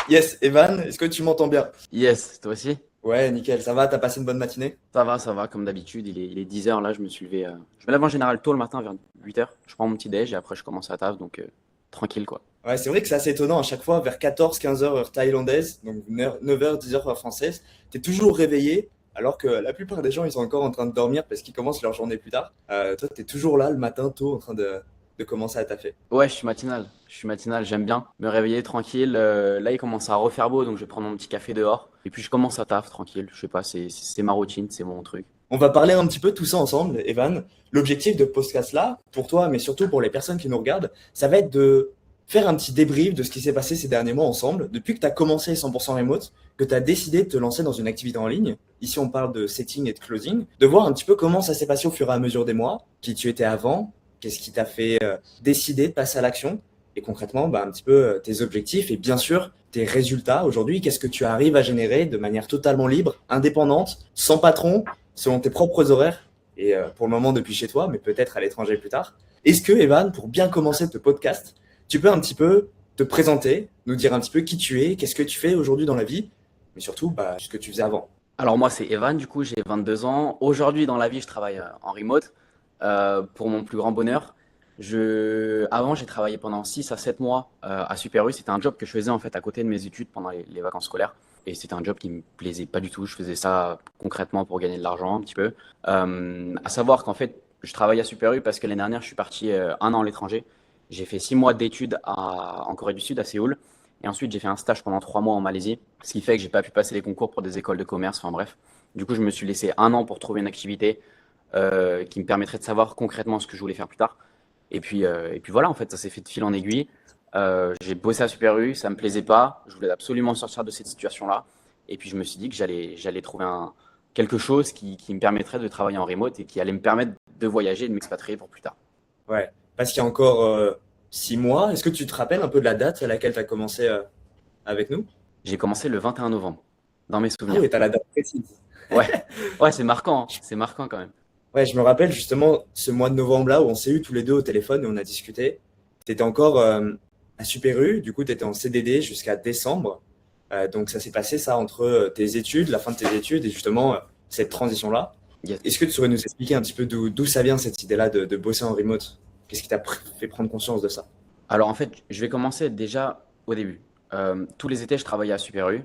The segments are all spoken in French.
Yes, Evan, est-ce que tu m'entends bien? Yes, toi aussi? Ouais, nickel, ça va, t'as passé une bonne matinée? Ça va, comme d'habitude. Il est 10 heures là, je me suis levé. Je me lève en général tôt le matin vers 8 heures. Je prends mon petit déj et après je commence à taf, donc tranquille quoi. Ouais, c'est vrai que c'est assez étonnant, à chaque fois, vers 14-15 heures heure thaïlandaise, donc 9 heures 10 heures heure française, t'es toujours réveillé, alors que la plupart des gens, ils sont encore en train de dormir parce qu'ils commencent leur journée plus tard. Toi, t'es toujours là le matin tôt en train de commencer à taffer. Ouais, je suis matinal, j'aime bien me réveiller tranquille. Là, il commence à refaire beau, donc je vais prendre mon petit café dehors. Et puis je commence à taf tranquille. Je sais pas, c'est ma routine, c'est mon truc. On va parler un petit peu de tout ça ensemble, Evan. L'objectif de ce podcast-là, pour toi, mais surtout pour les personnes qui nous regardent, ça va être de faire un petit débrief de ce qui s'est passé ces derniers mois ensemble, depuis que tu as commencé 100% remote, que tu as décidé de te lancer dans une activité en ligne. Ici, on parle de setting et de closing, de voir un petit peu comment ça s'est passé au fur et à mesure des mois, qui tu étais avant, qu'est-ce qui t'a fait décider de passer à l'action, et concrètement, bah, un petit peu tes objectifs et bien sûr tes résultats aujourd'hui, qu'est-ce que tu arrives à générer de manière totalement libre, indépendante, sans patron, selon tes propres horaires et pour le moment depuis chez toi, mais peut-être à l'étranger plus tard. Est-ce que, Evan, pour bien commencer ce podcast, tu peux un petit peu te présenter, nous dire un petit peu qui tu es, qu'est-ce que tu fais aujourd'hui dans la vie, mais surtout bah, ce que tu faisais avant. Alors moi, c'est Evan, du coup, j'ai 22 ans. Aujourd'hui, dans la vie, je travaille en remote pour mon plus grand bonheur. Avant, j'ai travaillé pendant 6 à 7 mois à Super U. C'était un job que je faisais en fait à côté de mes études pendant les vacances scolaires. Et c'était un job qui me plaisait pas du tout. Je faisais ça concrètement pour gagner de l'argent un petit peu. À savoir qu'en fait, je travaille à Super U parce que l'année dernière, je suis parti 1 an à l'étranger. J'ai fait 6 mois d'études en Corée du Sud, à Séoul. Et ensuite, j'ai fait un stage pendant 3 mois en Malaisie, ce qui fait que j'ai pas pu passer les concours pour des écoles de commerce. Enfin bref. Du coup, je me suis laissé 1 an pour trouver une activité qui me permettrait de savoir concrètement ce que je voulais faire plus tard. Et puis voilà, en fait, ça s'est fait de fil en aiguille. J'ai bossé à Super U, ça me plaisait pas. Je voulais absolument sortir de cette situation-là. Et puis je me suis dit que j'allais trouver quelque chose qui me permettrait de travailler en remote et qui allait me permettre de voyager et de m'expatrier pour plus tard. Ouais, parce qu'il y a encore 6 mois, est-ce que tu te rappelles un peu de la date à laquelle tu as commencé avec nous? J'ai commencé le 21 novembre, dans mes Ah souvenirs. oui, tu as la date précise. Ouais, ouais, c'est marquant, hein. C'est marquant quand même. Ouais, je me rappelle justement ce mois de novembre-là où on s'est eu tous les deux au téléphone et on a discuté. Tu étais encore à Super U, du coup, tu étais en CDD jusqu'à décembre. Donc, ça s'est passé ça entre tes études, la fin de tes études et justement cette transition-là. Yes. Est-ce que tu saurais nous expliquer un petit peu d'où ça vient cette idée-là de bosser en remote? Qu'est-ce qui t'a fait prendre conscience de ça? Alors en fait, je vais commencer déjà au début. Tous les étés, je travaillais à Super U.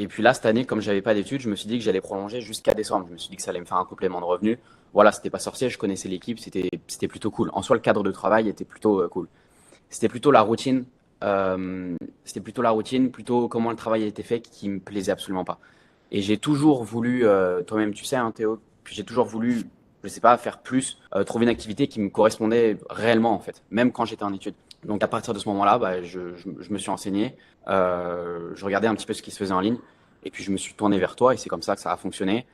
Et puis là, cette année, comme j'avais pas d'études, je me suis dit que j'allais prolonger jusqu'à décembre. Je me suis dit que ça allait me faire un complément de revenu. Voilà, c'était pas sorcier, je connaissais l'équipe, c'était plutôt cool. En soi, le cadre de travail était plutôt cool. C'était plutôt la routine, plutôt comment le travail a été fait qui me plaisait absolument pas. Et j'ai toujours voulu, toi-même tu sais, hein, Théo, que j'ai toujours voulu, je sais pas, faire plus, trouver une activité qui me correspondait réellement en fait, même quand j'étais en études. Donc à partir de ce moment-là, bah, je me suis enseigné, je regardais un petit peu ce qui se faisait en ligne, et puis je me suis tourné vers toi, et c'est comme ça que ça a fonctionné.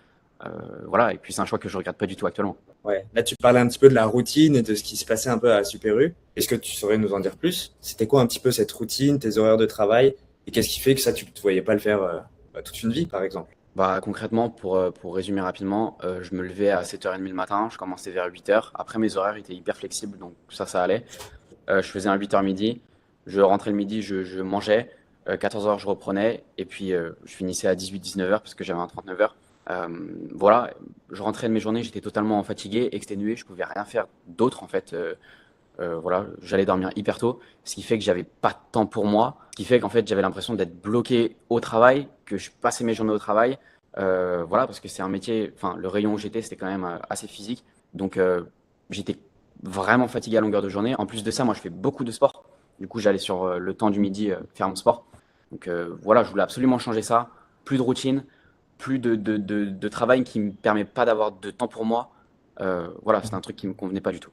Voilà, et puis c'est un choix que je regrette pas du tout actuellement. Ouais, là tu parlais un petit peu de la routine et de ce qui se passait un peu à Super U. Est-ce que tu saurais nous en dire plus? C'était quoi un petit peu cette routine, tes horaires de travail et qu'est-ce qui fait que ça tu ne te voyais pas le faire bah, toute une vie par exemple? Bah, concrètement, pour résumer rapidement, je me levais à 7h30 le matin, je commençais vers 8 heures. Après, mes horaires étaient hyper flexibles, donc ça allait. Je faisais un 8 heures midi, je rentrais le midi, je mangeais, 14 heures je reprenais, et puis je finissais à 18-19 heures parce que j'avais un 39 heures. Euh, voilà, je rentrais de mes journées, j'étais totalement fatigué, exténué, je pouvais rien faire d'autre en fait. Voilà, j'allais dormir hyper tôt, ce qui fait que j'avais pas de temps pour moi, ce qui fait qu'en fait j'avais l'impression d'être bloqué au travail, que je passais mes journées au travail. Voilà, parce que c'est un métier, enfin le rayon où j'étais c'était quand même assez physique, donc j'étais vraiment fatigué à longueur de journée. En plus de ça, moi je fais beaucoup de sport, du coup j'allais sur le temps du midi faire mon sport. Donc voilà, je voulais absolument changer ça, plus de routine, plus de travail qui me permet pas d'avoir de temps pour moi. Voilà, c'est un truc qui me convenait pas du tout.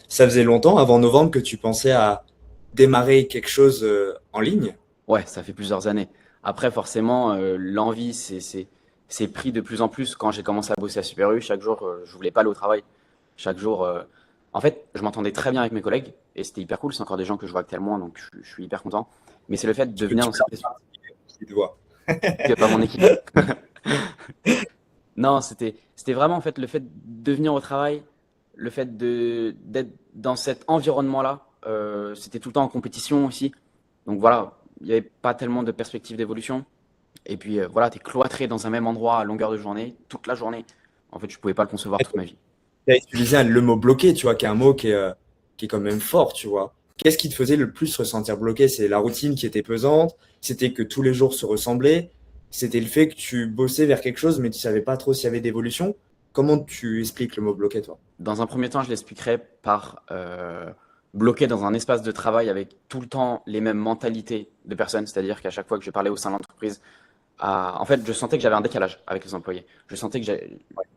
Ça faisait longtemps avant novembre que tu pensais à démarrer quelque chose en ligne? Ouais, ça fait plusieurs années. Après, forcément, l'envie, c'est pris de plus en plus quand j'ai commencé à bosser à Super U. Chaque jour, je voulais pas aller au travail. Chaque jour, en fait, je m'entendais très bien avec mes collègues et c'était hyper cool. C'est encore des gens que je vois actuellement, donc je suis hyper content. Mais c'est le fait de venir Tu dans peux leur cette espèce dire de voix. que pas mon équipe. Non, c'était vraiment en fait le fait de venir au travail, le fait d'être dans cet environnement-là. C'était tout le temps en compétition aussi. Donc voilà, il n'y avait pas tellement de perspective d'évolution. Et puis voilà, tu es cloîtré dans un même endroit à longueur de journée, toute la journée. En fait, je pouvais pas le concevoir toute ma vie. Tu as utilisé le mot bloqué, tu vois, qui est un mot qui est quand même fort, tu vois. Qu'est-ce qui te faisait le plus ressentir bloqué? C'est la routine qui était pesante, c'était que tous les jours se ressemblaient, c'était le fait que tu bossais vers quelque chose, mais tu savais pas trop s'il y avait d'évolution. Comment tu expliques le mot bloqué, toi? Dans un premier temps, je l'expliquerai par bloquer dans un espace de travail avec tout le temps les mêmes mentalités de personnes. C'est-à-dire qu'à chaque fois que je parlais au sein de l'entreprise, en fait, je sentais que j'avais un décalage avec les employés. Je sentais que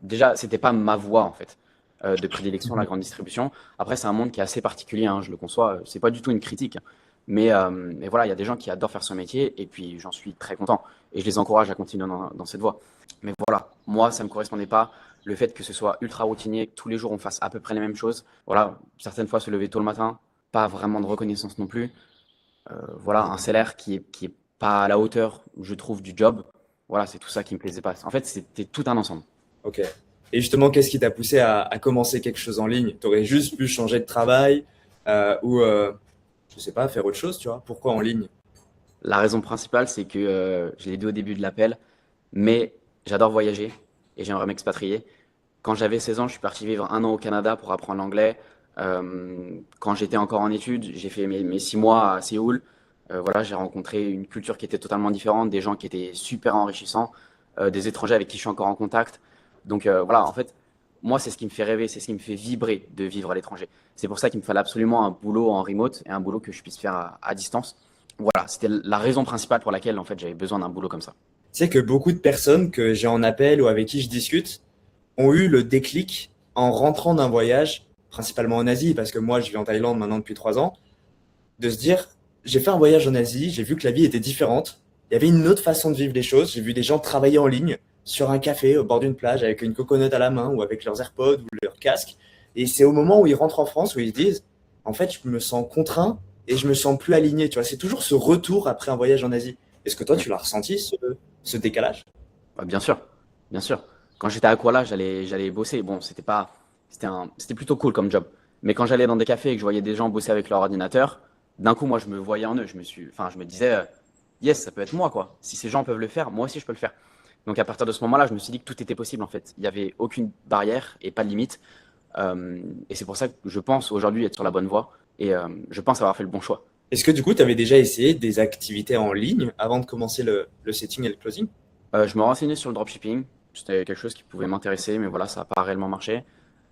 déjà, c'était pas ma voie en fait de prédilection, la Mhm. grande distribution. Après, c'est un monde qui est assez particulier, hein, je le conçois. C'est pas du tout une critique, mais voilà, il y a des gens qui adorent faire ce métier et puis j'en suis très content et je les encourage à continuer dans cette voie. Mais voilà, moi, ça me correspondait pas. Le fait que ce soit ultra routinier, que tous les jours on fasse à peu près les mêmes choses. Voilà, certaines fois se lever tôt le matin, pas vraiment de reconnaissance non plus. Voilà, un salaire qui est pas à la hauteur, je trouve, du job. Voilà, c'est tout ça qui me plaisait pas. En fait, c'était tout un ensemble. Ok. Et justement, qu'est-ce qui t'a poussé à commencer quelque chose en ligne? Tu aurais juste pu changer de travail ou, je sais pas, faire autre chose, tu vois. Pourquoi en ligne? La raison principale, c'est que je l'ai dit au début de l'appel, mais j'adore voyager et j'aimerais m'expatrier. Quand j'avais 16 ans, je suis parti vivre un an au Canada pour apprendre l'anglais. Quand j'étais encore en études, j'ai fait mes 6 mois à Séoul. Voilà, j'ai rencontré une culture qui était totalement différente, des gens qui étaient super enrichissants, des étrangers avec qui je suis encore en contact. Donc voilà, en fait, moi, c'est ce qui me fait rêver, c'est ce qui me fait vibrer de vivre à l'étranger. C'est pour ça qu'il me fallait absolument un boulot en remote et un boulot que je puisse faire à distance. Voilà, c'était la raison principale pour laquelle en fait j'avais besoin d'un boulot comme ça. Tu sais que beaucoup de personnes que j'ai en appel ou avec qui je discute ont eu le déclic en rentrant d'un voyage, principalement en Asie, parce que moi je vis en Thaïlande maintenant depuis 3 ans, de se dire, j'ai fait un voyage en Asie, j'ai vu que la vie était différente, il y avait une autre façon de vivre les choses, j'ai vu des gens travailler en ligne, sur un café, au bord d'une plage, avec une coconut à la main, ou avec leurs AirPods, ou leur casque, et c'est au moment où ils rentrent en France, où ils se disent, en fait, je me sens contraint, et je me sens plus aligné, tu vois, c'est toujours ce retour après un voyage en Asie. Est-ce que toi, Mm. tu l'as ressenti, ce décalage? Bah, bien sûr, bien sûr. Quand j'étais à Kuala, j'allais bosser. Bon, c'était plutôt cool comme job. Mais quand j'allais dans des cafés et que je voyais des gens bosser avec leur ordinateur, d'un coup, moi, je me voyais en eux. Enfin, je me disais, yes, ça peut être moi, quoi. Si ces gens peuvent le faire, moi aussi, je peux le faire. Donc, à partir de ce moment-là, je me suis dit que tout était possible, en fait. Il n'y avait aucune barrière et pas de limite. Et c'est pour ça que je pense aujourd'hui être sur la bonne voie et je pense avoir fait le bon choix. Est-ce que du coup, tu avais déjà essayé des activités en ligne avant de commencer le setting et le closing? Je me renseignais sur le dropshipping. C'était quelque chose qui pouvait m'intéresser, mais voilà, ça n'a pas réellement marché.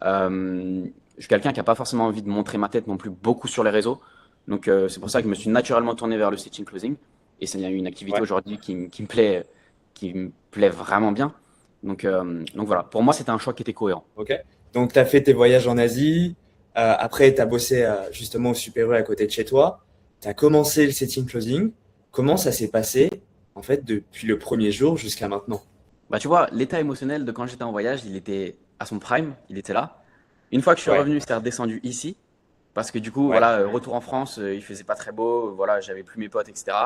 Je suis quelqu'un qui n'a pas forcément envie de montrer ma tête non plus beaucoup sur les réseaux. Donc, c'est pour ça que je me suis naturellement tourné vers le stitching closing. Et c'est une activité Ouais, aujourd'hui qui me plaît vraiment bien. Donc voilà, pour moi, c'était un choix qui était cohérent. ok. Donc, tu as fait tes voyages en Asie. Après, tu as bossé justement au Super U à côté de chez toi. Tu as commencé le setting closing. Comment ça s'est passé, en fait, depuis le premier jour jusqu'à maintenant? Bah, tu vois, l'état émotionnel de quand j'étais en voyage, il était à son prime, il était là. Une fois que je suis Ouais, revenu, c'est redescendu ici. Parce que du coup, ouais, voilà, retour en France, il faisait pas très beau, voilà, j'avais plus mes potes, etc.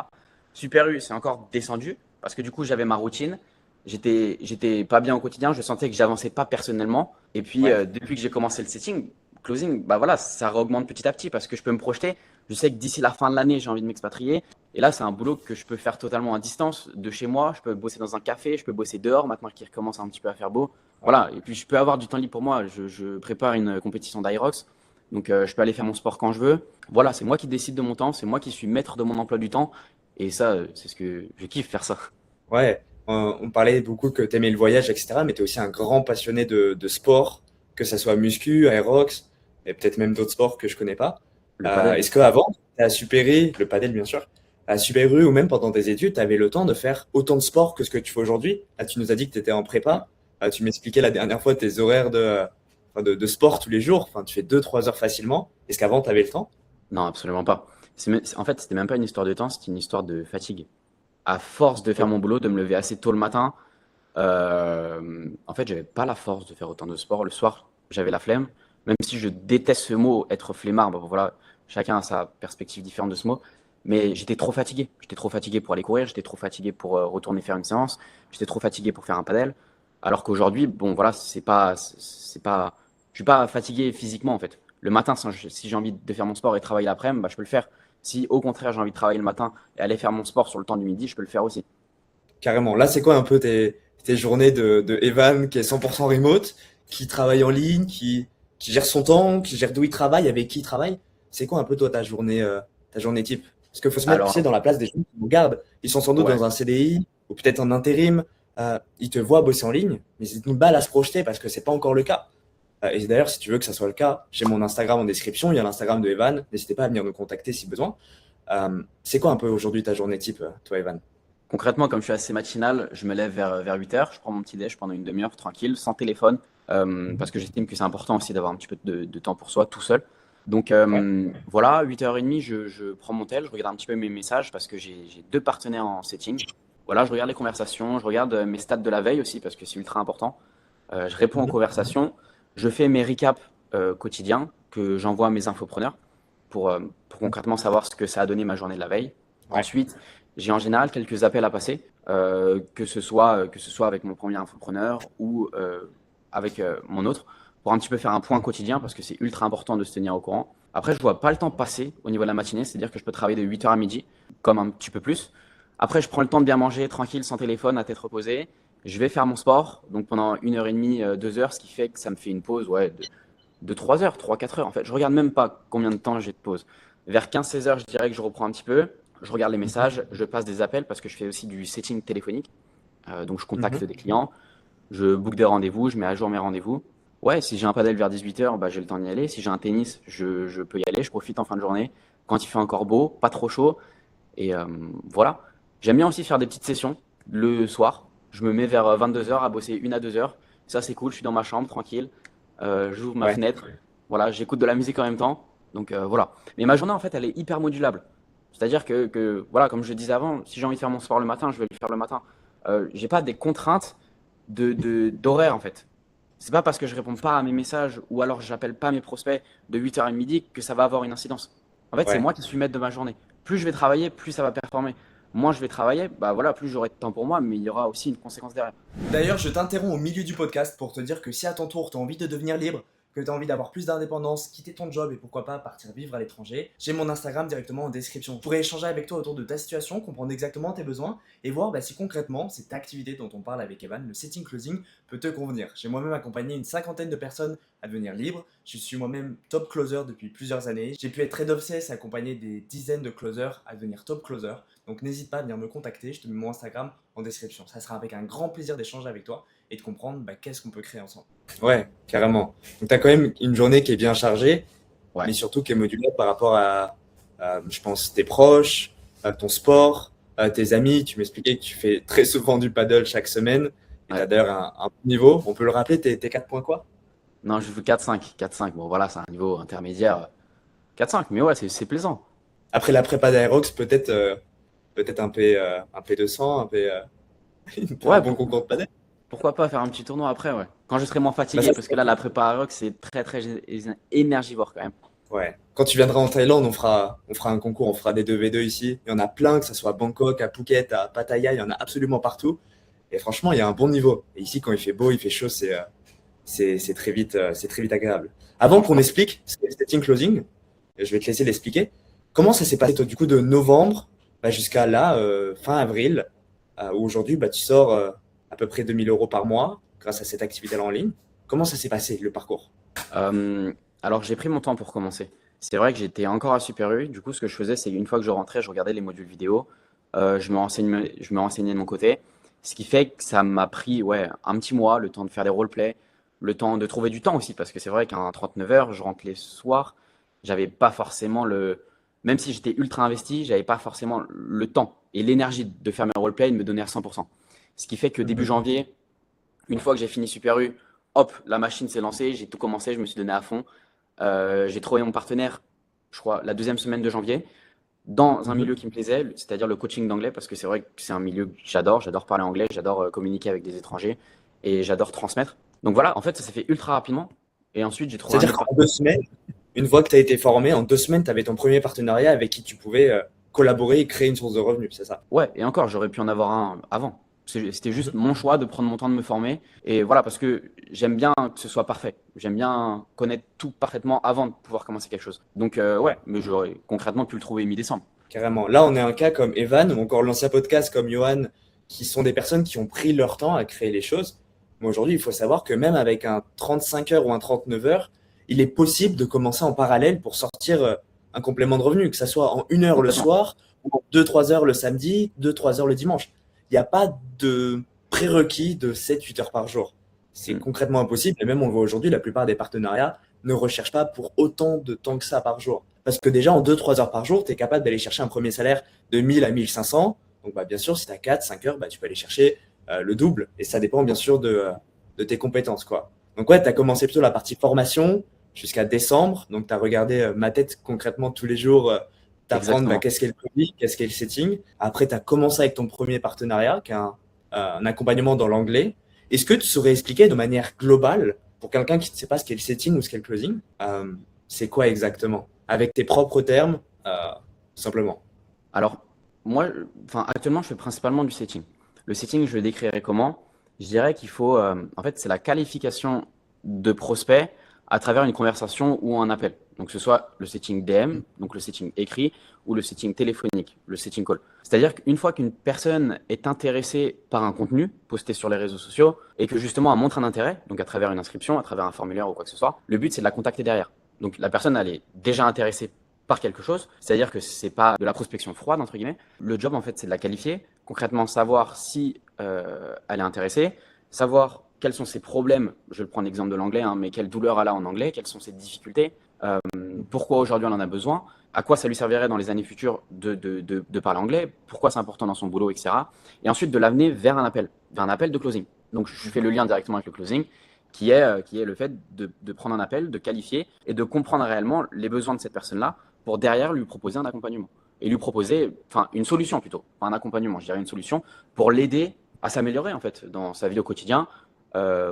Super U, c'est encore descendu parce que du coup, j'avais ma routine. J'étais pas bien au quotidien, je sentais que j'avançais pas personnellement. Et puis, ouais. depuis que j'ai commencé le setting, closing, bah voilà, ça augmente petit à petit parce que je peux me projeter. Je sais que d'ici la fin de l'année, j'ai envie de m'expatrier. Et là, c'est un boulot que je peux faire totalement à distance de chez moi. Je peux bosser dans un café, je peux bosser dehors maintenant qu'il recommence un petit peu à faire beau. Ouais. Voilà, et puis je peux avoir du temps libre pour moi. Je prépare une compétition d'Irox. Donc, je peux aller faire mon sport quand je veux. Voilà, c'est moi qui décide de mon temps, c'est moi qui suis maître de mon emploi du temps. Et ça, c'est ce que je kiffe faire ça. Ouais, on parlait beaucoup que tu aimais le voyage, etc. Mais tu es aussi un grand passionné de sport, que ça soit muscu, aérox, et peut-être même d'autres sports que je connais pas. Le padel. Est-ce qu'avant, à Super U, le padel bien sûr, à Super U ou même pendant tes études, tu avais le temps de faire autant de sport que ce que tu fais aujourd'hui? Ah, tu nous as dit que tu étais en prépa. Tu m'expliquais la dernière fois tes horaires enfin, de sport tous les jours. Enfin, tu fais 2, 3 heures facilement. Est-ce qu'avant, tu avais le temps? Non, absolument pas. En fait, c'était même pas une histoire de temps, c'était une histoire de fatigue. À force de faire Ok. mon boulot, de me lever assez tôt le matin, en fait, j'avais pas la force de faire autant de sport. Le soir, j'avais la flemme. Même si je déteste ce mot, être flemmard, bon, voilà, chacun a sa perspective différente de ce mot. Mais j'étais trop fatigué. J'étais trop fatigué pour aller courir, j'étais trop fatigué pour retourner faire une séance, j'étais trop fatigué pour faire un padel. Alors qu'aujourd'hui, bon, voilà, je suis pas fatigué physiquement en fait. Le matin, si j'ai envie de faire mon sport et travailler l'après-midi, bah, je peux le faire. Si au contraire j'ai envie de travailler le matin et aller faire mon sport sur le temps du midi, je peux le faire aussi. Carrément. Là, c'est quoi un peu tes journées de Evan qui est 100% remote, qui travaille en ligne, qui gère son temps, qui gère d'où il travaille, avec qui il travaille? C'est quoi un peu toi ta journée type? Parce qu'il faut se mettre, tu sais, Alors, dans la place des gens qui nous regardent. Ils sont sans doute ouais, dans un CDI ou peut-être en intérim. Ils te voient bosser en ligne, mais c'est une balle à se projeter parce que c'est pas encore le cas. Et d'ailleurs, si tu veux que ça soit le cas, j'ai mon Instagram en description, il y a l'Instagram de Evan. N'hésitez pas à venir nous contacter si besoin. C'est quoi un peu aujourd'hui ta journée type, toi, Evan? concrètement, comme je suis assez matinal, je me lève vers 8 heures, je prends mon petit déj pendant une demi-heure tranquille, sans téléphone, parce que j'estime que c'est important aussi d'avoir un petit peu de temps pour soi tout seul. Donc Ouais. voilà, 8h30, je prends mon tel, je regarde un petit peu mes messages parce que j'ai deux partenaires en setting. Voilà, je regarde les conversations, je regarde mes stats de la veille aussi parce que c'est ultra important. Je réponds aux Mhm. conversations, je fais mes recaps quotidiens que j'envoie à mes infopreneurs pour concrètement savoir ce que ça a donné ma journée de la veille. Ouais. Ensuite, j'ai en général quelques appels à passer, que ce soit avec mon premier infopreneur ou avec mon autre, pour un petit peu faire un point quotidien parce que c'est ultra important de se tenir au courant. Après, je vois pas le temps passer au niveau de la matinée, c'est-à-dire que je peux travailler de 8h à midi, comme un petit peu plus. Après, je prends le temps de bien manger, tranquille, sans téléphone, à tête reposée. Je vais faire mon sport, donc pendant 1h30, 2 heures, ce qui fait que ça me fait une pause ouais, de 3 heures, 3-4 heures en fait. Je regarde même pas combien de temps j'ai de pause. Vers 15-16 heures, je dirais que je reprends un petit peu. Je regarde les messages, je passe des appels parce que je fais aussi du setting téléphonique. Donc je Mhm. contacte des clients, je book des rendez-vous, je mets à jour mes rendez-vous. Ouais, si j'ai un padel vers 18 heures, bah, j'ai le temps d'y aller. Si j'ai un tennis, je peux y aller, je profite en fin de journée. Quand il fait encore beau, pas trop chaud. Et voilà. J'aime bien aussi faire des petites sessions le soir. Je me mets vers 22 heures à bosser 1 à 2 heures. Ça, c'est cool. Je suis dans ma chambre, tranquille. J'ouvre ma Ouais. fenêtre. Voilà, j'écoute de la musique en même temps. Donc voilà. Mais ma journée, en fait, elle est hyper modulable. C'est-à-dire voilà, comme je disais avant, si j'ai envie de faire mon sport le matin, je vais le faire le matin. J'ai pas des contraintes d'horaire, en fait. C'est pas parce que je réponds pas à mes messages ou alors j'appelle pas mes prospects de 8h à midi que ça va avoir une incidence. En fait, c'est Ouais. moi qui suis maître de ma journée. Plus je vais travailler, plus ça va performer. Moins je vais travailler, bah voilà, plus j'aurai de temps pour moi, mais il y aura aussi une conséquence derrière. D'ailleurs, je t'interromps au milieu du podcast pour te dire que si à ton tour, tu as envie de devenir libre, que tu as envie d'avoir plus d'indépendance, quitter ton job et pourquoi pas partir vivre à l'étranger, j'ai mon Instagram directement en description. Je pourrais échanger avec toi autour de ta situation, comprendre exactement tes besoins et voir si concrètement cette activité dont on parle avec Evan, le setting closing, peut te convenir. J'ai moi-même accompagné une cinquantaine de personnes à devenir libres. Je suis moi-même top closer depuis plusieurs années. J'ai pu être head of sales et accompagner des dizaines de closers à devenir top closer. Donc n'hésite pas à venir me contacter, je te mets mon Instagram en description. Ça sera avec un grand plaisir d'échanger avec toi et de comprendre qu'est-ce qu'on peut créer ensemble. Ouais, carrément. Donc tu as quand même une journée qui est bien chargée, Ouais. mais surtout qui est modulable par rapport je pense, tes proches, ton sport, tes amis. Tu m'expliquais que tu fais très souvent du paddle chaque semaine et tu Ouais. as d'ailleurs un bon niveau. On peut le rappeler, tes 4 points quoi? Non, je joue 4-5. 4-5. Bon, voilà, c'est un niveau intermédiaire. 4-5, mais ouais, c'est plaisant. Après la prépa d'Aerox, peut-être un P200, un Ouais, bon concours de paddle. pourquoi pas faire un petit tournoi après, ouais. Quand je serai moins Bah fatigué, ça, parce que là, la prépa à rock, c'est très, très énergivore quand même. ouais. Quand tu viendras en Thaïlande, on fera un concours, on fera des 2v2 ici. Il y en a plein, que ce soit à Bangkok, à Phuket, à Pattaya, il y en a absolument partout. Et franchement, il y a un bon niveau. Et ici, quand il fait beau, il fait chaud, c'est très vite agréable. Avant qu'on Franchement. explique ce qu'est le setting closing, je vais te laisser l'expliquer. Comment ça s'est passé, toi, du coup, de novembre jusqu'à là, fin avril, où aujourd'hui, tu sors à peu près 2 000 € par mois grâce à cette activité-là en ligne. Comment ça s'est passé, le parcours? Euh, alors, j'ai pris mon temps pour commencer. C'est vrai que j'étais encore à Super U. Du coup, ce que je faisais, c'est une fois que je rentrais, je regardais les modules vidéo. Je me renseignais de mon côté. Ce qui fait que ça m'a pris ouais, un petit mois, le temps de faire des roleplays, le temps de trouver du temps aussi. Parce que c'est vrai qu'à 39 heures, je rentre les soirs. J'avais pas forcément le. Même si j'étais ultra investi, j'avais pas forcément le temps et l'énergie de faire mes roleplays et de me donner à 100%. Ce qui fait que début Mhm. janvier, une fois que j'ai fini Super U, hop, la machine s'est lancée, j'ai tout commencé, je me suis donné à fond. J'ai trouvé mon partenaire, je crois, la deuxième semaine de janvier, dans un Mhm. milieu qui me plaisait, c'est-à-dire le coaching d'anglais, parce que c'est vrai que c'est un milieu que j'adore parler anglais, j'adore communiquer avec des étrangers et j'adore transmettre. Donc voilà, en fait, ça s'est fait ultra rapidement. Et ensuite, j'ai trouvé un C'est-à-dire autre qu'en 2 semaines, une fois que tu as été formé, en 2 semaines, tu avais ton premier partenariat avec qui tu pouvais collaborer et créer une source de revenus, c'est ça? Ouais, et encore, j'aurais pu en avoir un avant. C'était juste mon choix de prendre mon temps de me former. Et voilà, parce que j'aime bien que ce soit parfait. J'aime bien connaître tout parfaitement avant de pouvoir commencer quelque chose. Donc, ouais, mais j'aurais concrètement pu le trouver mi-décembre. Carrément. Là, on est un cas comme Evan ou encore l'ancien podcast comme Johan, qui sont des personnes qui ont pris leur temps à créer les choses. Mais aujourd'hui, il faut savoir que même avec un 35 heures ou un 39 heures, il est possible de commencer en parallèle pour sortir un complément de revenu, que ça soit en 1 heure le Complètement. soir ou en 2-3 heures le samedi, 2-3 heures le dimanche. Il n'y a pas de prérequis de 7-8 heures par jour. C'est Mm. concrètement impossible. Et même, on le voit aujourd'hui, la plupart des partenariats ne recherchent pas pour autant de temps que ça par jour. Parce que déjà, en 2-3 heures par jour, tu es capable d'aller chercher un premier salaire de 1000 à 1500. Donc, bah, bien sûr, si tu as 4-5 heures, bah, tu peux aller chercher le double. Et ça dépend, bien sûr, de tes compétences, quoi. Donc, ouais, tu as commencé plutôt la partie formation jusqu'à décembre. Donc, tu as regardé ma tête concrètement tous les jours, t'apprendre bah, Exactement. qu'est-ce qu'est le coding, qu'est-ce qu'est le setting. Après, tu as commencé avec ton premier partenariat, qui est un accompagnement dans l'anglais. Est-ce que tu saurais expliquer de manière globale, pour quelqu'un qui ne sait pas ce qu'est le setting ou ce qu'est le closing, c'est quoi exactement? Avec tes propres termes, simplement. Alors, moi, enfin, actuellement, je fais principalement du setting. Le setting, je le décrirais comment? Je dirais qu'il faut, en fait, c'est la qualification de prospect à travers une conversation ou un appel. Donc, que ce soit le setting DM, donc le setting écrit, ou le setting téléphonique, le setting call. C'est-à-dire qu'une fois qu'une personne est intéressée par un contenu posté sur les réseaux sociaux et que justement elle montre un intérêt, donc à travers une inscription, à travers un formulaire ou quoi que ce soit, le but c'est de la contacter derrière. Donc la personne elle est déjà intéressée par quelque chose, c'est-à-dire que c'est pas de la prospection froide entre guillemets. Le job en fait c'est de la qualifier, concrètement savoir si elle est intéressée, savoir quels sont ses problèmes, je vais prendre l'exemple de l'anglais, hein, mais quelle douleur elle a en anglais, quelles sont ses difficultés, pourquoi aujourd'hui elle en a besoin, à quoi ça lui servirait dans les années futures de parler anglais, pourquoi c'est important dans son boulot, etc. Et ensuite de l'amener vers un appel de closing. Donc je fais le lien directement avec le closing, qui est le fait de prendre un appel, de qualifier et de comprendre réellement les besoins de cette personne-là pour derrière lui proposer un accompagnement. Et lui proposer, enfin une solution plutôt, pas un accompagnement, je dirais une solution, pour l'aider à s'améliorer en fait dans sa vie au quotidien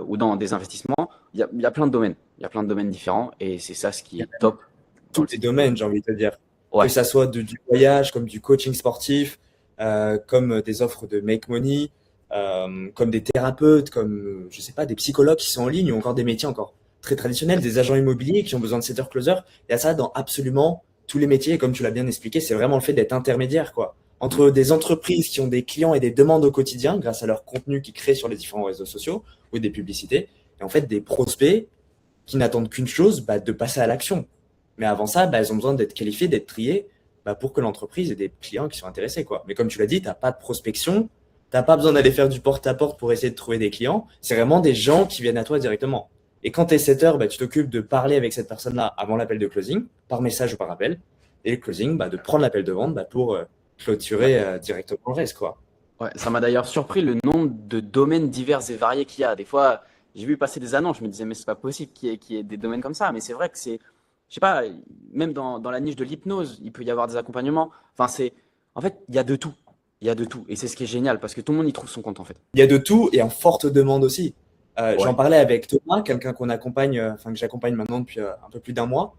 ou dans des investissements. Il y a plein de domaines, il y a plein de domaines différents et c'est ça ce qui est top dans Tous le les site. domaines, j'ai envie de te dire. Que Ouais, ça soit du voyage, comme du coaching sportif, comme des offres de make money, comme des thérapeutes, comme, je sais pas, des psychologues qui sont en ligne ou encore des métiers encore très traditionnels, des agents immobiliers qui ont besoin de setter closer. Il y a ça dans absolument tous les métiers. Et comme tu l'as bien expliqué, c'est vraiment le fait d'être intermédiaire, quoi. mm, Entre des entreprises qui ont des clients et des demandes au quotidien grâce à leur contenu qu'ils créent sur les différents réseaux sociaux ou des publicités, et en fait des prospects qui n'attendent qu'une chose, bah, de passer à l'action. Mais avant ça, bah, elles ont besoin d'être qualifiées, d'être triées, bah, pour que l'entreprise ait des clients qui sont intéressés, quoi. Mais comme tu l'as dit, tu n'as pas de prospection, tu n'as pas besoin d'aller faire du porte-à-porte pour essayer de trouver des clients. C'est vraiment des gens qui viennent à toi directement. Et quand tu es setter, bah, tu t'occupes de parler avec cette personne-là avant l'appel de closing, par message ou par appel. Et le closing, bah, de prendre l'appel de vente bah, pour ouais. clôturer directement le reste, quoi. Ouais, ça m'a d'ailleurs surpris le nombre de domaines divers et variés qu'il y a. Des fois, j'ai vu passer des annonces, je me disais, mais c'est pas possible qu'il y ait des domaines comme ça. Mais c'est vrai que c'est, je sais pas, même dans la niche de l'hypnose, il peut y avoir des accompagnements. Enfin, en fait, il y a de tout. Il y a de tout. Et c'est ce qui est génial parce que tout le monde y trouve son compte, en fait. Il y a de tout et en forte demande aussi. J'en Ouais. parlais avec Thomas, quelqu'un qu'on accompagne, enfin que j'accompagne maintenant depuis un peu plus d'1 mois.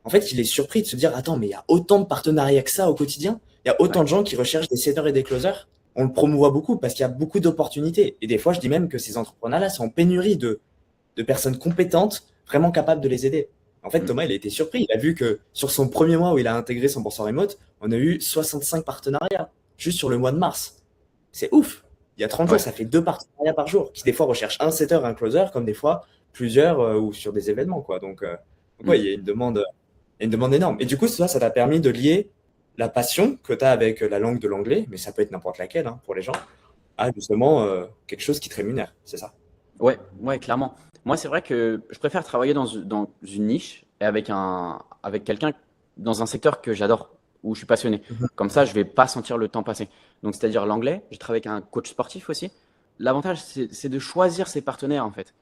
En fait, il est surpris de se dire, attends, mais il y a autant de partenariats que ça au quotidien. Il y a Ouais. autant de gens qui recherchent des setters et des closers. On le promouvoit beaucoup parce qu'il y a beaucoup d'opportunités. Et des fois, je dis même que ces entrepreneurs-là sont en pénurie de personnes compétentes, vraiment capables de les aider. En fait, Mm. Thomas, il a été surpris. Il a vu que sur son premier mois où il a intégré 100% remote, on a eu 65 partenariats juste sur le mois de mars. C'est ouf. Il y a 30 jours, Ouais. ça fait 2 partenariats par jour, qui des fois recherchent un setter, un closer, comme des fois plusieurs ou sur des événements, quoi. Donc ouais, Mm. il y a une demande énorme. Et du coup, ça t'a permis de lier la passion que tu as avec la langue de l'anglais, mais ça peut être n'importe laquelle hein, pour les gens, à justement quelque chose qui te rémunère, c'est ça. Ouais, ouais, clairement. Moi, c'est vrai que je préfère travailler dans une niche et avec quelqu'un dans un secteur que j'adore, où je suis passionné. Mhm. Comme ça, je vais pas sentir le temps passer. Donc, c'est-à-dire l'anglais. J'ai travaillé avec un coach sportif aussi. L'avantage, c'est de choisir ses partenaires, en fait,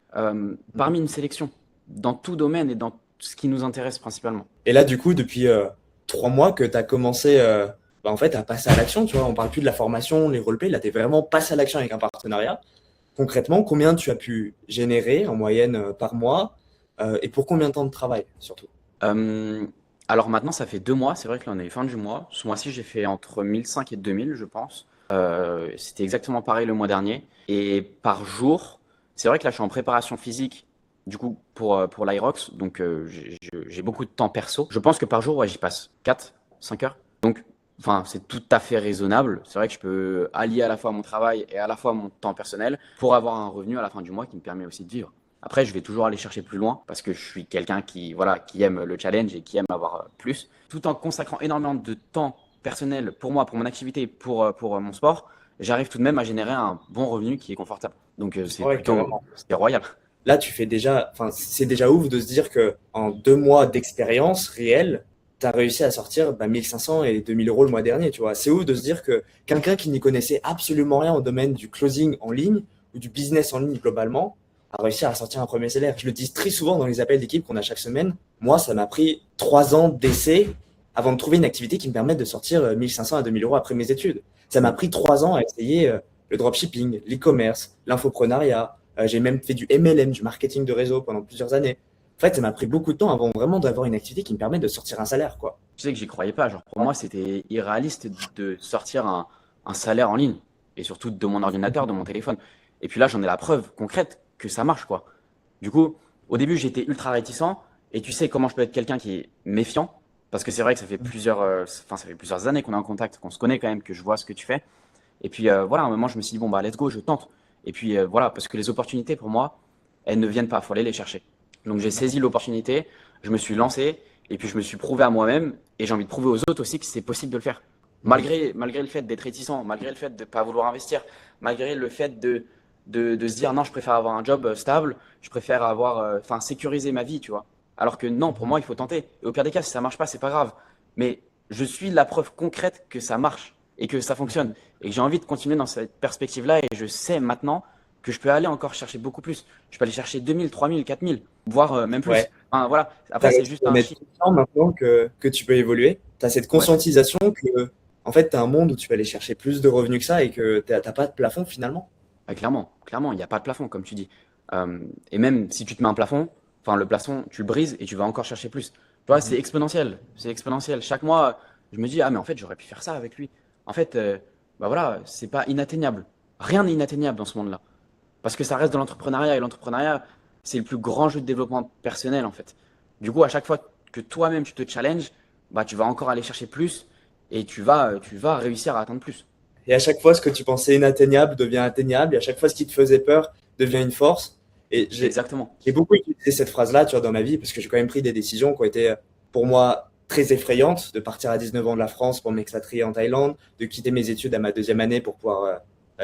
parmi une sélection, dans tout domaine et dans ce qui nous intéresse principalement. Et là, du coup, depuis 3 mois que tu as commencé bah, en fait, à passer à l'action, tu vois, on parle plus de la formation, les roleplays, là, tu es vraiment passé à l'action avec un partenariat. Concrètement, combien tu as pu générer en moyenne par mois et pour combien de temps de travail surtout? Euh, alors maintenant, ça fait 2 mois. C'est vrai que là, on est fin du mois. Ce mois-ci, j'ai fait entre 1005 et 2000, je pense. C'était exactement pareil le mois dernier. Et par jour, c'est vrai que là, je suis en préparation physique, du coup, pour l'Irox. Donc, j'ai beaucoup de temps perso. Je pense que par jour, ouais, j'y passe 4, 5 heures. Donc, enfin, c'est tout à fait raisonnable. C'est vrai que je peux allier à la fois mon travail et à la fois mon temps personnel pour avoir un revenu à la fin du mois qui me permet aussi de vivre. Après, je vais toujours aller chercher plus loin parce que je suis quelqu'un qui, voilà, qui aime le challenge et qui aime avoir plus, tout en consacrant énormément de temps personnel pour moi, pour mon activité, pour mon sport. J'arrive tout de même à générer un bon revenu qui est confortable. Donc, c'est Ouais, plutôt, carrément. c'est royal. Là, tu fais déjà, enfin, c'est déjà ouf de se dire que en 2 mois d'expérience réelle, tu as réussi à sortir 1500 et 2000 € le mois dernier, tu vois. C'est ouf de se dire que quelqu'un qui n'y connaissait absolument rien au domaine du closing en ligne ou du business en ligne globalement a réussi à sortir un premier salaire. Je le dis très souvent dans les appels d'équipe qu'on a chaque semaine. Moi, ça m'a pris 3 ans d'essai avant de trouver une activité qui me permette de sortir 1500 à 2000 € après mes études. Ça m'a pris 3 ans à essayer le dropshipping, l'e-commerce, l'infoprenariat. J'ai même fait du MLM, du marketing de réseau pendant plusieurs années. En fait, ça m'a pris beaucoup de temps avant vraiment d'avoir une activité qui me permet de sortir un salaire, quoi. Tu sais que j'y croyais pas. Genre, pour moi, c'était irréaliste de sortir un salaire en ligne et surtout de mon ordinateur, de mon téléphone. Et puis là, j'en ai la preuve concrète que ça marche, quoi. Du coup, au début, j'étais ultra réticent. Et tu sais comment je peux être quelqu'un qui est méfiant. Parce que c'est vrai que ça fait plusieurs années qu'on est en contact, qu'on se connaît quand même, que je vois ce que tu fais. Et puis voilà, à un moment, je me suis dit, bon, bah, let's go, je tente. Et puis voilà, parce que les opportunités, pour moi, elles ne viennent pas, il faut aller les chercher. Donc j'ai saisi l'opportunité, je me suis lancé, et puis je me suis prouvé à moi-même, et j'ai envie de prouver aux autres aussi que c'est possible de le faire. Malgré le fait d'être réticent, malgré le fait de ne pas vouloir investir, malgré le fait de se dire non, je préfère avoir un job stable, je préfère avoir, enfin, sécuriser ma vie, tu vois. Alors que non, pour moi, il faut tenter. Et au pire des cas, si ça marche pas, c'est pas grave. Mais je suis la preuve concrète que ça marche et que ça fonctionne. Et que j'ai envie de continuer dans cette perspective-là. Et je sais maintenant que je peux aller encore chercher beaucoup plus. Je peux aller chercher 2000, 3000, 4000, voire même Ouais. plus. Enfin, voilà. Tu as Après, c'est réussi juste à un mettre chiffre. conscient maintenant que tu peux évoluer. Tu as cette Ouais, conscientisation que, en fait, tu as un monde où tu peux aller chercher plus de revenus que ça et que tu n'as pas de plafond finalement. ouais, clairement. Clairement, il n'y a pas de plafond, comme tu dis. Et même si tu te mets un plafond, enfin, le plafond, tu le brises et tu vas encore chercher plus. Tu vois, c'est exponentiel. C'est exponentiel. Chaque mois, je me dis, ah, mais en fait, j'aurais pu faire ça avec lui. En fait, bah voilà, c'est pas inatteignable. Rien n'est inatteignable dans ce monde-là. Parce que ça reste de l'entrepreneuriat et l'entrepreneuriat, c'est le plus grand jeu de développement personnel en fait. Du coup, à chaque fois que toi-même tu te challenges, bah, tu vas encore aller chercher plus et tu vas réussir à atteindre plus. Et à chaque fois, ce que tu pensais inatteignable devient atteignable. Et à chaque fois, ce qui te faisait peur devient une force. Et Exactement. j'ai beaucoup utilisé cette phrase-là, tu vois, dans ma vie, parce que j'ai quand même pris des décisions qui ont été, pour moi, très effrayantes, de partir à 19 ans de la France pour m'expatrier en Thaïlande, de quitter mes études à ma deuxième année pour pouvoir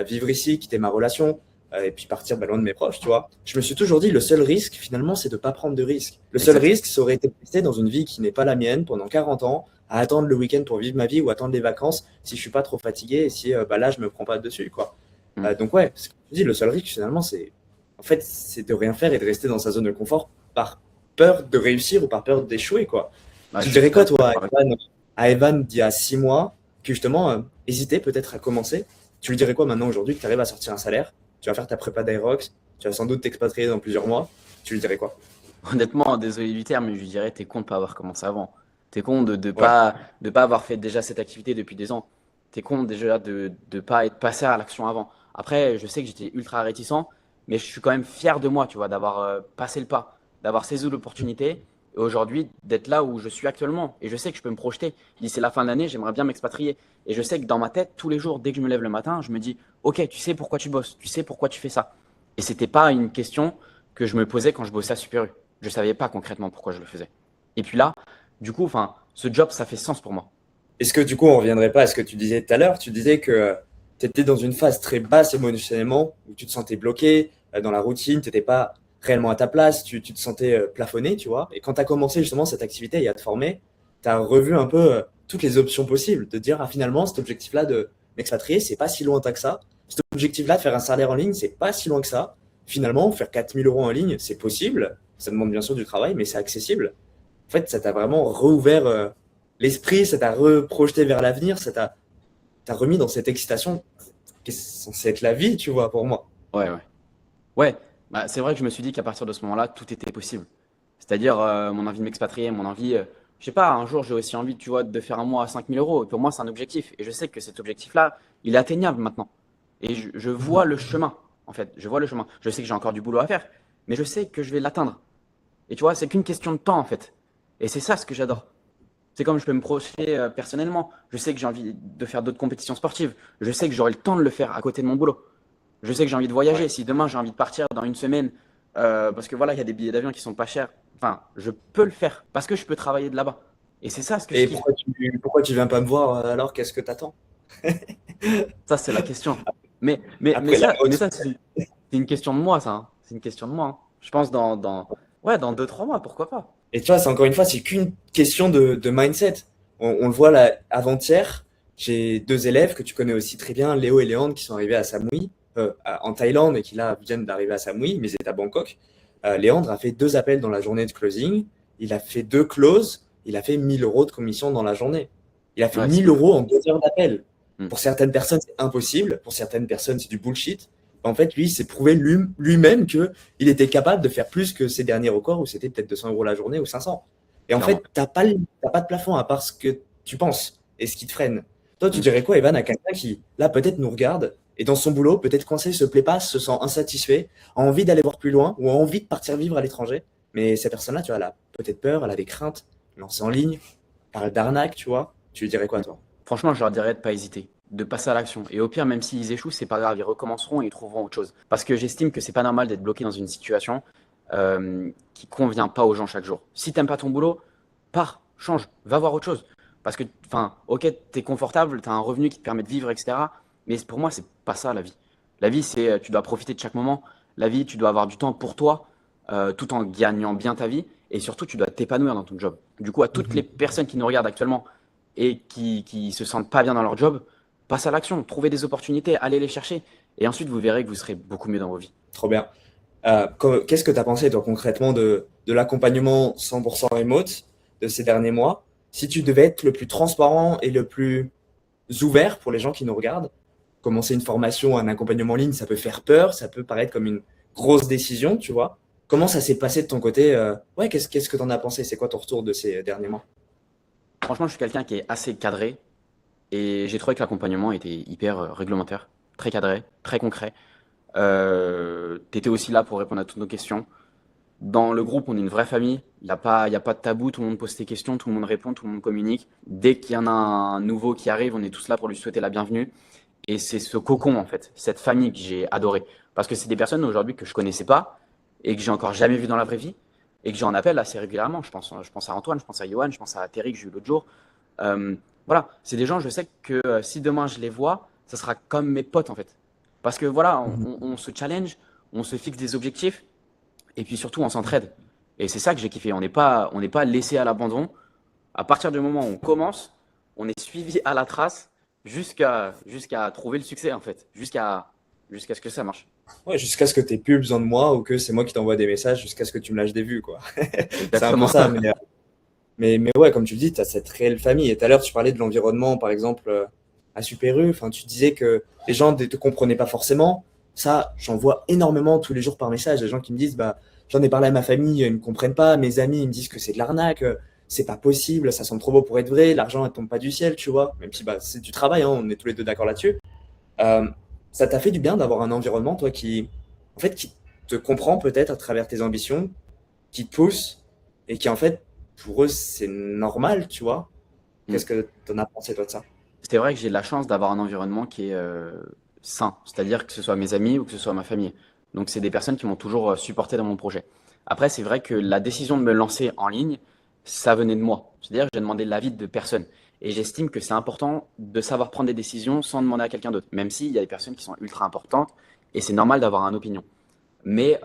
vivre ici, quitter ma relation, et puis partir loin de mes proches, tu vois. Je me suis toujours dit, le seul risque, finalement, c'est de ne pas prendre de risque. Le seul Exactement. risque, ça aurait été de rester dans une vie qui n'est pas la mienne pendant 40 ans, à attendre le week-end pour vivre ma vie ou attendre les vacances si je suis pas trop fatigué et si là, je me prends pas dessus, quoi. Mm. Donc ouais, ce que tu dis, le seul risque, finalement, c'est en fait, c'est de rien faire et de rester dans sa zone de confort par peur de réussir ou par peur d'échouer, quoi. Bah, je Tu suis dirais quoi, totalement toi, d'accord avec à Evan d'il y a 6 mois, qui justement hésitait peut-être à commencer? Tu lui dirais quoi maintenant aujourd'hui que tu arrives à sortir un salaire? Tu vas faire ta prépa d'Aerox, tu vas sans doute t'expatrier dans plusieurs mois. Tu lui dirais quoi? toi. Honnêtement, désolé du terme, mais je lui dirais, t'es con de pas avoir commencé avant. T'es con Ouais, de pas avoir fait déjà cette activité depuis des ans. T'es con déjà de pas être passé à l'action avant. Après, je sais que j'étais ultra réticent, mais je suis quand même fier de moi, tu vois, d'avoir passé le pas, d'avoir saisi l'opportunité et aujourd'hui d'être là où je suis actuellement. Et je sais que je peux me projeter. D'ici la fin de l'année, j'aimerais bien m'expatrier. Et je sais que dans ma tête, tous les jours, dès que je me lève le matin, je me dis, OK, tu sais pourquoi tu bosses, tu sais pourquoi tu fais ça. Et c'était pas une question que je me posais quand je bossais à Super U. Je savais pas concrètement pourquoi je le faisais. Et puis là, du coup, enfin, ce job, ça fait sens pour moi. est-ce que du coup, on reviendrait pas à ce que tu disais tout à l'heure? Tu disais que tu étais dans une phase très basse émotionnellement, où tu te sentais bloqué dans la routine, tu n'étais pas réellement à ta place, tu te sentais plafonné, tu vois. Et quand tu as commencé justement cette activité et à te former, tu as revu un peu toutes les options possibles, de dire, ah, finalement, cet objectif-là de m'expatrier, c'est pas si loin que ça. Cet objectif-là de faire un salaire en ligne, c'est pas si loin que ça. Finalement, faire 4000 € en ligne, c'est possible. Ça demande bien sûr du travail, mais c'est accessible. En fait, ça t'a vraiment rouvert l'esprit, ça t'a reprojeté vers l'avenir, t'a remis dans cette excitation qui est censée être la vie, tu vois, pour moi. Ouais, ouais. Ouais, bah, c'est vrai que je me suis dit qu'à partir de ce moment-là, tout était possible. C'est-à-dire mon envie de m'expatrier, mon envie, je sais pas, un jour j'ai aussi envie, tu vois, de faire un mois à 5000 euros. Et pour moi, c'est un objectif. Et je sais que cet objectif-là, il est atteignable maintenant. Et je vois le chemin, en fait. Je vois le chemin. Je sais que j'ai encore du boulot à faire, mais je sais que je vais l'atteindre. Et tu vois, c'est qu'une question de temps, en fait. Et c'est ça ce que j'adore. C'est comme je peux me projeter personnellement. Je sais que j'ai envie de faire d'autres compétitions sportives. Je sais que j'aurai le temps de le faire à côté de mon boulot. Je sais que j'ai envie de voyager. Ouais. Si demain j'ai envie de partir dans une semaine, parce que voilà, il y a des billets d'avion qui sont pas chers. Enfin, je peux le faire parce que je peux travailler de là-bas. Et c'est ça ce que je Et kiffe. pourquoi tu viens pas me voir alors? Qu'est-ce que t'attends? Ça, c'est la question. Après la Mais haute. ça, c'est une question de moi, ça, hein. C'est une question de moi, hein. Je pense ouais, dans 2, 3 mois, pourquoi pas. Et tu vois, c'est encore une fois, c'est qu'une question de mindset. On le voit là, avant-hier, j'ai deux élèves que tu connais aussi très bien, Léo et Léandre, qui sont arrivés à Samui, en Thaïlande, et qui là viennent d'arriver à Samui, mais c'est à Bangkok. Léandre a fait deux appels dans la journée de closing, il a fait deux closes, il a fait 1000 € de commission dans la journée. Il a fait Ouais, c'est 1000 ouf. euros en 2 heures d'appel. Hmm. Pour certaines personnes, c'est impossible. Pour certaines personnes, c'est du bullshit. En fait, lui, il s'est prouvé lui-même que il était capable de faire plus que ses derniers records où c'était peut-être 200 € la journée ou 500. Et en Clairement. fait, t'as pas de plafond à part ce que tu penses et ce qui te freine. Toi, tu Hmm. dirais quoi, Evan, à quelqu'un qui, là, peut-être nous regarde et dans son boulot, peut-être coincé, se plaît pas, se sent insatisfait, a envie d'aller voir plus loin ou a envie de partir vivre à l'étranger. Mais cette personne-là, tu vois, elle a peut-être peur, elle a des craintes, lancer en ligne, parle d'arnaque, tu vois. Tu lui dirais quoi, toi? Franchement, je leur dirais de pas hésiter, de passer à l'action. Et au pire, même s'ils échouent, c'est pas grave, ils recommenceront et ils trouveront autre chose. Parce que j'estime que c'est pas normal d'être bloqué dans une situation qui convient pas aux gens chaque jour. Si t'aimes pas ton boulot, pars, change, va voir autre chose. Parce que, enfin, ok, t'es confortable, t'as un revenu qui te permet de vivre, etc. Mais pour moi, c'est pas ça la vie. La vie, c'est tu dois profiter de chaque moment. La vie, tu dois avoir du temps pour toi, tout en gagnant bien ta vie. Et surtout, tu dois t'épanouir dans ton job. Du coup, à toutes les Mhm. personnes qui nous regardent actuellement et qui se sentent pas bien dans leur job, passez à l'action, trouvez des opportunités, allez les chercher. Et ensuite, vous verrez que vous serez beaucoup mieux dans vos vies. Trop bien. Qu'est-ce que tu as pensé, toi, concrètement, de l'accompagnement 100% remote de ces derniers mois? Si tu devais être le plus transparent et le plus ouvert pour les gens qui nous regardent, commencer une formation, un accompagnement en ligne, ça peut faire peur, ça peut paraître comme une grosse décision, tu vois. Comment ça s'est passé de ton côté? Ouais, qu'est-ce que tu en as pensé? C'est quoi ton retour de ces derniers mois? Franchement, je suis quelqu'un qui est assez cadré et j'ai trouvé que l'accompagnement était hyper réglementaire, très cadré, très concret. Tu étais aussi là pour répondre à toutes nos questions. Dans le groupe, on est une vraie famille. Il y a pas de tabou. Tout le monde pose ses questions, tout le monde répond, tout le monde communique. Dès qu'il y en a un nouveau qui arrive, on est tous là pour lui souhaiter la bienvenue. Et c'est ce cocon, en fait, cette famille que j'ai adoré. Parce que c'est des personnes aujourd'hui que je connaissais pas et que j'ai encore jamais vu dans la vraie vie et que j'en appelle assez régulièrement. Je pense à Antoine, je pense à Johan, je pense à Terry que j'ai eu l'autre jour. Euh, voilà, c'est des gens, je sais que si demain je les vois, ça sera comme mes potes, en fait. Parce que voilà, Mhm. on se challenge, on se fixe des objectifs et puis surtout, on s'entraide. Et c'est ça que j'ai kiffé. On n'est pas laissé à l'abandon. À partir du moment où on commence, on est suivi à la trace jusqu'à trouver le succès, en fait. Jusqu'à ce que ça marche. Ouais, jusqu'à ce que tu plus besoin de moi ou que c'est moi qui t'envoie des messages jusqu'à ce que tu me lâches des vues, quoi. C'est un peu Exactement. ça, mais ouais, comme tu le dis, tu as cette réelle famille. Et tout à l'heure, tu parlais de l'environnement, par exemple, à Super U. Enfin, tu disais que les gens ne te comprenaient pas forcément. Ça, j'en vois énormément tous les jours par message. Des gens qui me disent, bah, j'en ai parlé à ma famille, ils ne me comprennent pas. Mes amis, ils me disent que c'est de l'arnaque, c'est pas possible, ça semble trop beau pour être vrai. L'argent, elle tombe pas du ciel, tu vois. Même si, bah, c'est du travail, hein, on est tous les deux d'accord là-dessus. Euh, Ça t'a fait du bien d'avoir un environnement, toi, en fait, qui te comprend peut-être à travers tes ambitions, qui te pousse et qui, en fait, pour eux, c'est normal, tu vois. Mm. Qu'est-ce que t'en as pensé, toi, de ça? C'est vrai que j'ai de la chance d'avoir un environnement qui est sain. C'est-à-dire que ce soit mes amis ou que ce soit ma famille. Donc, c'est des personnes qui m'ont toujours supporté dans mon projet. Après, c'est vrai que la décision de me lancer en ligne, ça venait de moi. C'est-à-dire que j'ai demandé l'avis de personne. Et j'estime que c'est important de savoir prendre des décisions sans demander à quelqu'un d'autre. Même s'il y a des personnes qui sont ultra importantes et c'est normal d'avoir une opinion. Mais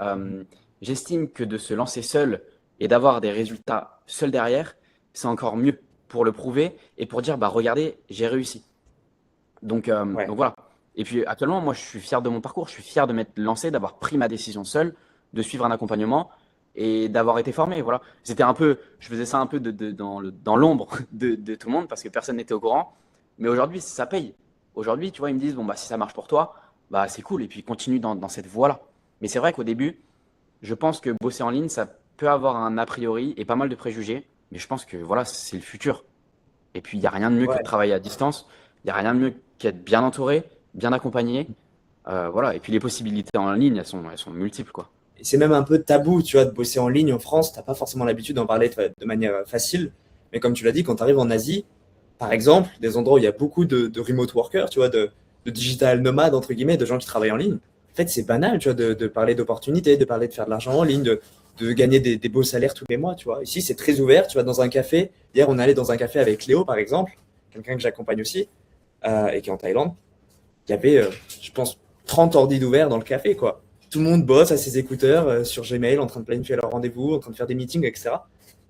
j'estime que de se lancer seul et d'avoir des résultats seul derrière, c'est encore mieux pour le prouver et pour dire, bah regardez, j'ai réussi. Ouais, Donc voilà. Et puis actuellement, moi, je suis fier de mon parcours, je suis fier de m'être lancé, d'avoir pris ma décision seul, de suivre un accompagnement et d'avoir été formé. Voilà. C'était un peu, je faisais ça un peu dans l'ombre de tout le monde parce que personne n'était au courant. Mais aujourd'hui, ça paye. Aujourd'hui, tu vois, ils me disent, bon, bah, si ça marche pour toi, bah, c'est cool. Et puis, continue dans cette voie-là. Mais c'est vrai qu'au début, je pense que bosser en ligne, ça peut avoir un a priori et pas mal de préjugés. Mais je pense que voilà, c'est le futur. Et puis, il n'y a rien de mieux que de ouais. travailler à distance. Il n'y a rien de mieux qui est bien entouré, bien accompagné. Voilà. Et puis les possibilités en ligne, elles sont multiples, quoi. Et c'est même un peu tabou, tu vois, de bosser en ligne en France. T'as pas forcément l'habitude d'en parler de manière facile. Mais comme tu l'as dit, quand tu arrives en Asie, par exemple, des endroits où il y a beaucoup de remote workers, tu vois, de digital nomades, entre guillemets, de gens qui travaillent en ligne. En fait, c'est banal, tu vois, de parler d'opportunités, de parler de faire de l'argent en ligne, de gagner des beaux salaires tous les mois, tu vois. Ici, c'est très ouvert, tu vas dans un café. Hier, on allait dans un café avec Léo, par exemple, quelqu'un que j'accompagne aussi, et qui est en Thaïlande. Il y avait, je pense, 30 ordis d'ouverts dans le café, quoi. Tout le monde bosse à ses écouteurs sur Gmail, en train de planifier leur rendez-vous, en train de faire des meetings, etc.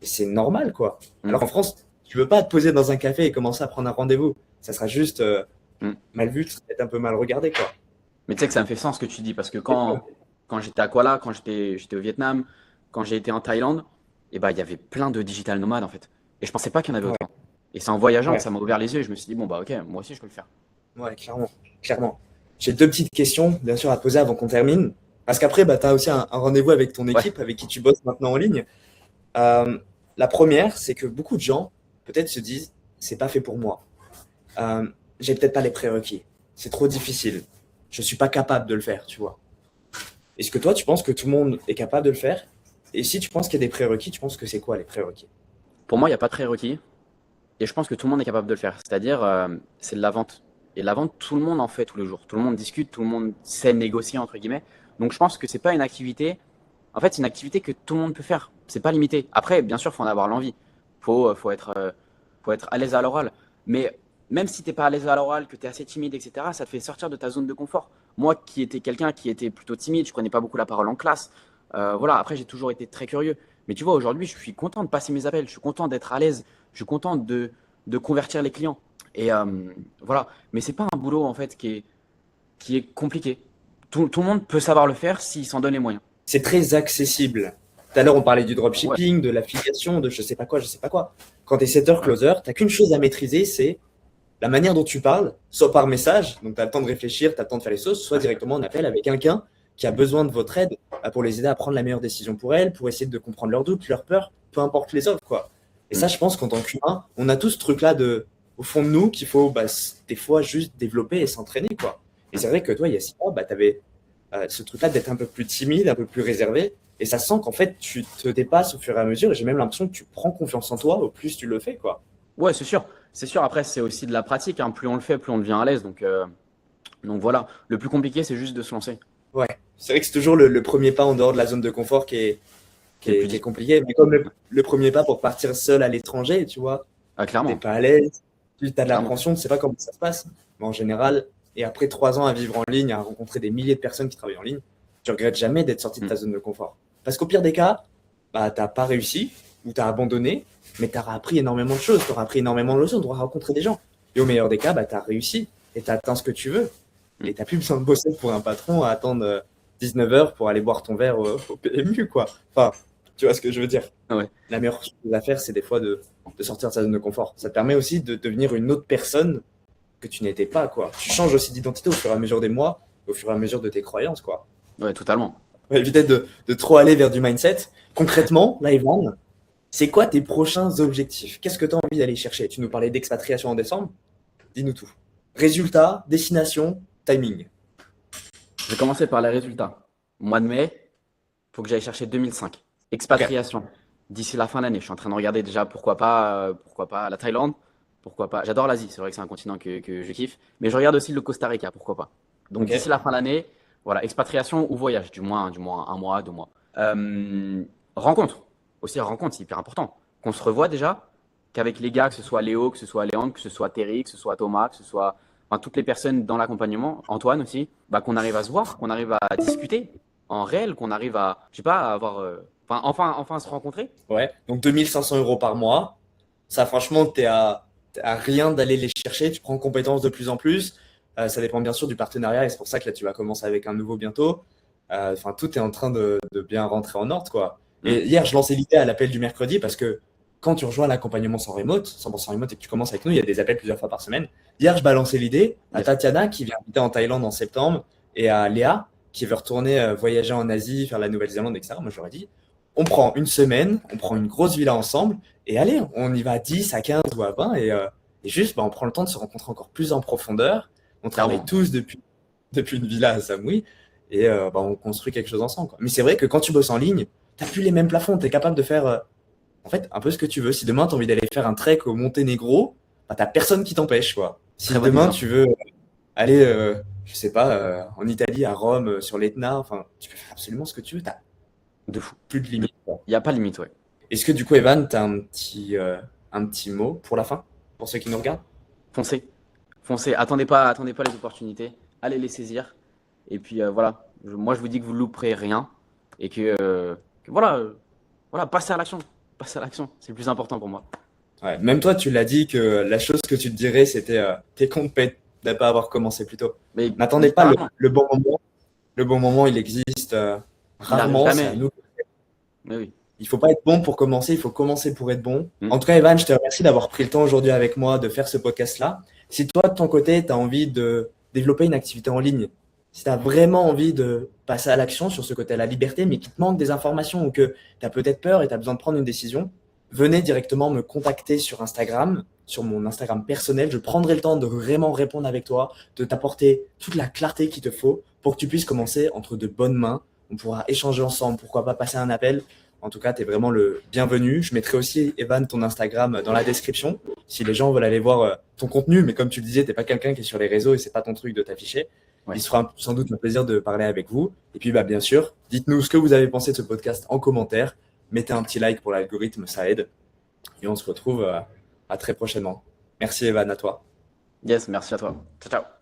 Et c'est normal, quoi. Mm. Alors en France, tu veux pas te poser dans un café et commencer à prendre un rendez-vous. Ça sera juste Mm. mal vu, peut-être un peu mal regardé, quoi. Mais tu sais que ça me fait sens ce que tu dis, parce que quand j'étais à Kuala, quand j'étais au Vietnam, quand j'ai été en Thaïlande, et ben, il y avait plein de digital nomades, en fait. Et je pensais pas qu'il y en avait Ouais, autant. Et c'est en voyageant que ouais, ça m'a ouvert les yeux. Et je me suis dit, bon, bah ok, moi aussi je peux le faire. ouais, clairement, clairement. J'ai deux petites questions, bien sûr, à te poser avant qu'on termine. Parce qu'après, bah, tu as aussi un rendez-vous avec ton Ouais, équipe, avec qui tu bosses maintenant en ligne. Euh, la première, c'est que beaucoup de gens, peut-être, se disent, c'est pas fait pour moi. Euh, j'ai peut-être pas les prérequis. C'est trop difficile. Je suis pas capable de le faire, tu vois. Est-ce que toi, tu penses que tout le monde est capable de le faire? Et si tu penses qu'il y a des prérequis, tu penses que c'est quoi les prérequis? pour moi, il n'y a pas de prérequis. Et je pense que tout le monde est capable de le faire. C'est-à-dire, c'est de la vente. Et la vente, tout le monde en fait tous les jours. Tout le monde discute, tout le monde sait négocier, entre guillemets. Donc je pense que c'est pas une activité. En fait, c'est une activité que tout le monde peut faire. C'est pas limité. Après, bien sûr, faut en avoir l'envie. Faut être à l'aise à l'oral. Mais même si t'es pas à l'aise à l'oral, que tu es assez timide, etc., ça te fait sortir de ta zone de confort. Moi, qui étais quelqu'un qui était plutôt timide, je prenais pas beaucoup la parole en classe. Voilà. Après, j'ai toujours été très curieux. Mais tu vois, aujourd'hui, je suis content de passer mes appels. Je suis content d'être à l'aise. Je suis content de convertir les clients. Et voilà. Mais c'est pas un boulot en fait qui est compliqué. Tout le monde peut savoir le faire s'il s'en donne les moyens. C'est très accessible. Tout à l'heure, on parlait du Ouais. dropshipping, de l'affiliation, de je sais pas quoi, je sais pas quoi. Quand tu es setter closer, tu n'as qu'une chose à maîtriser, c'est la manière dont tu parles, soit par message, donc tu as le temps de réfléchir, tu as le temps de faire les choses, soit directement en appel avec quelqu'un qui a besoin de votre aide pour les aider à prendre la meilleure décision pour elles, pour essayer de comprendre leurs doutes, leurs peurs, peu importe les offres, quoi. Et Mm. ça, je pense qu'en tant qu'humain, on a tout ce truc-là au fond de nous qu'il faut des fois juste développer et s'entraîner, quoi. Et c'est vrai que toi, il y a 6 mois, tu avais ce truc-là d'être un peu plus timide, un peu plus réservé. Et ça sent qu'en fait, tu te dépasses au fur et à mesure. Et j'ai même l'impression que tu prends confiance en toi au plus tu le fais, quoi. Ouais, c'est sûr. C'est sûr. Après, c'est aussi de la pratique, hein. Plus on le fait, plus on devient à l'aise. Donc voilà. Le plus compliqué, c'est juste de se lancer. Ouais. C'est vrai que c'est toujours le premier pas en dehors de la zone de confort qui est, C'est le plus qui est difficile. compliqué. Mais comme le premier pas pour partir seul à l'étranger, tu vois, Ah, t'es clairement. pas à l'aise, tu as de Clairement. l'appréhension, tu sais pas comment ça se passe. Mais en général, et après 3 ans à vivre en ligne, à rencontrer des milliers de personnes qui travaillent en ligne, tu regrettes jamais d'être sorti de Mm. ta zone de confort. Parce qu'au pire des cas, bah, t'as pas réussi ou t'as abandonné, mais tu auras appris énormément de choses, tu auras appris énormément de leçons, tu auras rencontré des gens. Et au meilleur des cas, bah, tu as réussi et tu as atteint ce que tu veux. Mm. Et tu n'as plus besoin de bosser pour un patron à attendre 19 heures pour aller boire ton verre au PMU, quoi. Enfin, tu vois ce que je veux dire. Ouais. La meilleure chose à faire, c'est des fois de sortir de sa zone de confort. Ça te permet aussi de devenir une autre personne que tu n'étais pas, quoi. Tu changes aussi d'identité au fur et à mesure des mois, au fur et à mesure de tes croyances, quoi. Ouais, totalement. Pour éviter de trop aller vers du mindset. Concrètement, là, Ivan, c'est quoi tes prochains objectifs? Qu'est-ce que tu as envie d'aller chercher? Tu nous parlais d'expatriation en décembre. Dis-nous tout. Résultat, destination, timing. Je vais commencer par les résultats. Mois de mai, faut que j'aille chercher 2005. Ok. Expatriation. D'ici la fin de l'année, je suis en train de regarder déjà pourquoi pas la Thaïlande, pourquoi pas. J'adore l'Asie, c'est vrai que c'est un continent que je kiffe, mais je regarde aussi le Costa Rica, pourquoi pas. Donc Ok. d'ici la fin de l'année, voilà, expatriation ou voyage, du moins un mois, 2 mois. Rencontre, aussi rencontre, c'est hyper important. Qu'on se revoit déjà, qu'avec les gars, que ce soit Léo, que ce soit Léandre, que ce soit Terry, que ce soit Thomas, que ce soit enfin, toutes les personnes dans l'accompagnement, Antoine aussi, bah, qu'on arrive à se voir, qu'on arrive à discuter en réel, qu'on arrive à, je sais pas, à avoir, enfin à se rencontrer. Ouais. Donc 2500 € par mois. Ça, franchement, t'es à rien d'aller les chercher. Tu prends compétences de plus en plus. Ça dépend bien sûr du partenariat et c'est pour ça que là, tu vas commencer avec un nouveau bientôt. Enfin, tout est en train de bien rentrer en ordre, quoi. Mm. Et hier, je lançais l'idée à l'appel du mercredi parce que quand tu rejoins l'accompagnement sans remote, 100% remote et que tu commences avec nous, il y a des appels plusieurs fois par semaine. Hier, je balançais l'idée à Yes. Tatiana qui vient habiter en Thaïlande en septembre et à Léa qui veut retourner voyager en Asie, faire la Nouvelle-Zélande, etc. Moi, j'aurais dit, on prend une semaine, on prend une grosse villa ensemble et allez, on y va à 10, à 15 ou à 20 et juste, bah, on prend le temps de se rencontrer encore plus en profondeur, On travaille Clairement. tous depuis une villa à Samui et on construit quelque chose ensemble, quoi. Mais c'est vrai que quand tu bosses en ligne, t'as plus les mêmes plafonds. Tu es capable de faire en fait un peu ce que tu veux. Si demain tu as envie d'aller faire un trek au Monténégro, bah, t'as personne qui t'empêche, quoi. Si Très bon demain exemple. tu veux aller, je sais pas, en Italie, à Rome, sur l'Etna, enfin, tu peux faire absolument ce que tu veux. T'as De fou. plus de limites, quoi. Il n'y a pas de limite, ouais. Est-ce que du coup, Evan, tu as un petit mot pour la fin, pour ceux qui nous regardent? Foncez. Foncez. Attendez pas les opportunités. Allez les saisir. Et puis voilà. Moi, je vous dis que vous louperez rien. Et que voilà. Voilà, passez à l'action. Passez à l'action. C'est le plus important pour moi. Ouais, même toi, tu l'as dit que la chose que tu te dirais, c'était t'es con de pas avoir commencé plus tôt. Mais N'attendez pas littéralement, le bon moment. Le bon moment, il existe il arrive rarement. C'est à jamais. nous. Mais oui. Il faut pas être bon pour commencer, il faut commencer pour être bon. Hmm. En tout cas, Evan, je te remercie d'avoir pris le temps aujourd'hui avec moi de faire ce podcast-là. Si toi, de ton côté, tu as envie de développer une activité en ligne, si tu as vraiment envie de passer à l'action sur ce côté à la liberté, mais qu'il te manque des informations ou que tu as peut-être peur et tu as besoin de prendre une décision, venez directement me contacter sur Instagram, sur mon Instagram personnel. Je prendrai le temps de vraiment répondre avec toi, de t'apporter toute la clarté qu'il te faut pour que tu puisses commencer entre de bonnes mains. On pourra échanger ensemble, pourquoi pas passer un appel. En tout cas, tu es vraiment le bienvenu. Je mettrai aussi, Evan, ton Instagram dans la description si les gens veulent aller voir ton contenu. Mais comme tu le disais, tu n'es pas quelqu'un qui est sur les réseaux et c'est pas ton truc de t'afficher. Ouais. Il sera sans doute un plaisir de parler avec vous. Et puis, bien sûr, dites-nous ce que vous avez pensé de ce podcast en commentaire. Mettez un petit like pour l'algorithme, ça aide. Et on se retrouve à très prochainement. Merci, Evan, à toi. Yes, merci à toi. Ciao, ciao.